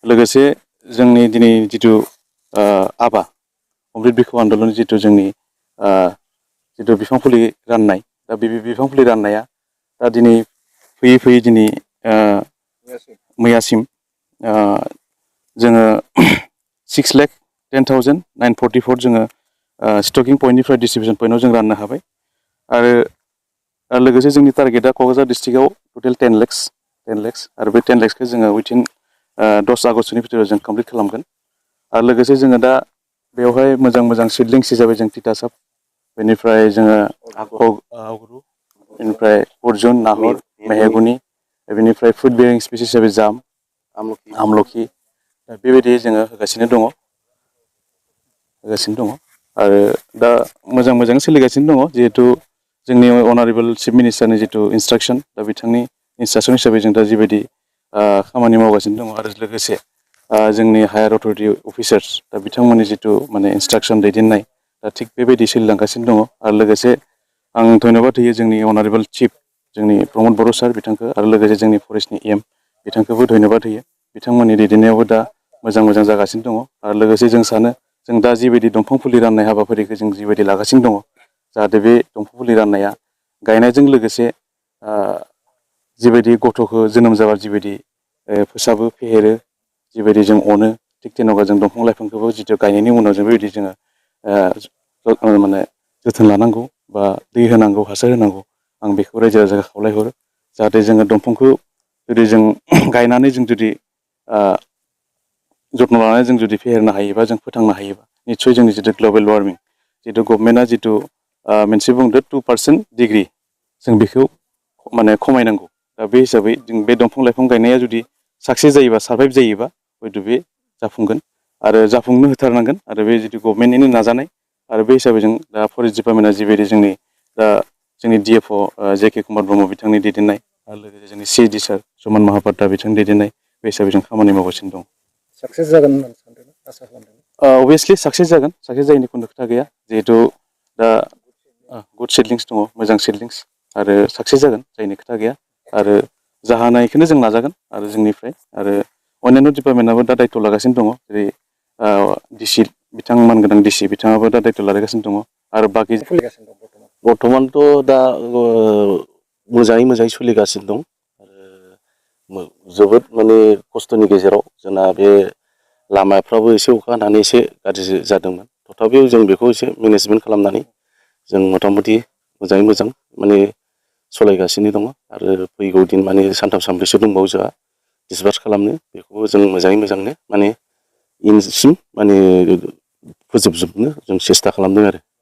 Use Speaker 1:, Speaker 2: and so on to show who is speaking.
Speaker 1: लोगोसे जोंनि दिनै जिथु आबा अमृत बिक्षु आन्दलन जिथु जोंनि जिथु बिफां फुलि राननाय दा बे बिफां फुलि राननाया दा दिनै फैयै फैयै दिनै मैयासिम जोङो 6,10,944 जोङो स्टकिं पइन्टनिफ्राय डिस्ट्रिबिउसन पइन्टआव जों राननो हाबाय आरो लोगोसे जोंनि टारगेटआ क'क्राझार डिस्ट्रिक्टआव टटेल 10 लाख आरो बे 10 लाखखौ जोङो उइथिन 10 आगस्टनि भितराव जों कमप्लिट खालामगोन आरो लोगोसे जोङो दा बेवहाय मोजां सिडलिंस हिसाबै जों तितासाप बेनिफ्राय जोङो आगरु बेनिफ्राय अर्जुन नाहर मेहेगुनि बेनिफ्राय फुड बेरिं स्पिसिस हिसाबै जाम आमलखि बेबायदि जोङो होगासिनो दङ आरो दा मोजां सोलिगासिनो दङ जिहेतु जोंनि अनारेबल चिफ मिनिस्टारनि जिथु इन्सट्राक्सन दा बिथांनि इन्सट्राक्सन हिसाबै जों दा जिबायदि खामानि मावगासिनो दङ आरो लोगोसे जोंनि हायार अथ'रिटि अफिसार्स दा बिथांमोननि जिथु माने इन्सट्राक्सन दैदेननाय दा थिग बेबायदि सोलिलांगासिनो दङ आरो लोगोसे आं धन्यबाद होयो जोंनि अनारेबल चिफ जोंनि प्रमद बर' सार बिथांखौ आरो लोगोसे जोंनि फरेस्टनि एम बिथांखौबो धन्यबाद होयो बिथांमोननि दैदेननायावबो दा मोजां जागासिनो दङ आरो लोगोसे जों सानो जों दा जिबायदि दंफां फुलि राननाय हाबाफारिखौ जों जिबायदि लागासिनो दङ जाहाथे बे दंफां फुलि राननाया गायनायजों लोगोसे जिबायदि गथ'खौ जोनोम जाबा जिबायदि फोसाबो फेहेरो जिबायदि जों अनो थिग तेन'का जों दंफां लाइफांखौबो जितु गायनायनि उनाव जों बेबायदि जोङो माने जोथोन लानांगौ बा दै होनांगौ हासार होनांगौ आं बेखौ रायजो राजाखौ खावलायहरो जाहाथे जोङो दंफांखौ जुदि जों गायनानै जों जुदि जत्न लानानै जों जुदि फेहेरनो हायोबा जों फोथांनो हायोबा निस्सय जोंनि जितु ग्लबेल वार्मिं जितु गभर्नमेन्टआ जितु मोनसे बुंदो 2% डिग्री जों बेखौ माने खमायनांगौ दा बे हिसाबै जों बे दंफां लाइफां गायनाया जुदि साक्सेस जायोबा सार्भाइभ जायोबा हयथ' बे जाफुंगोन आरो जाफुंनो होथारनांगोन आरो बे जितु गभर्नमेन्टनिनो नाजानाय आरो बे हिसाबै जों दा फरेस्ट डिपार्टमेन्टआ जिबायदि जोंनि दा जोंनि DFO JK कुमार ब्रह्म बिथांनि दैदेननाय आरो लोगोसे जोंनि CD सार समान महापात्रा बिथांनि दैदेननाय बे हिसाबै जों खामानि मावगासिनो दं
Speaker 2: साक्सेस जागोन होननानै सानदों आसा खालामदों
Speaker 1: अभियासलि साक्सेस जागोन साक्सेस जायैनि खुनु खोथा गैया जिहेतु दा गुड सिडलिंस दङ मोजां सिडलिंस आरो साक्सेस जागोन जायनि खोथा गैया आरो जाहानायखौनो जों नाजागोन आरो जोंनिफ्राय आरो अन्यान्य डिपार्टमेन्टआबो दा दायथ' लागासिनो दङ जेरै DC बिथां मानगोनां DC बिथाङाबो दा दायथ' लागासिनो दङ आरो बाखि
Speaker 2: सोलिगासिनो दं
Speaker 3: बर्थमानथ' दा मोजाङै सोलिगासिनो दं आरो जोबोद माने खस्थ'नि गेजेराव जोंना बे लामाफ्राबो एसे अखा हानानै एसे गाज्रि जादोंमोन तथापिও जों बेखौ एसे मेनेजमेन्ट खालामनानै जों मथा-मथि मोजां माने सालायगासिनो दङ आरो फैगौ दिन माने सानथाम सानब्रैसो दंबावो जोंहा डिसबार्स खालामनो बेखौबो जों मोजांनो माने इनसिम माने फोजोबजोबनो जों सेस्था खालामदों आरो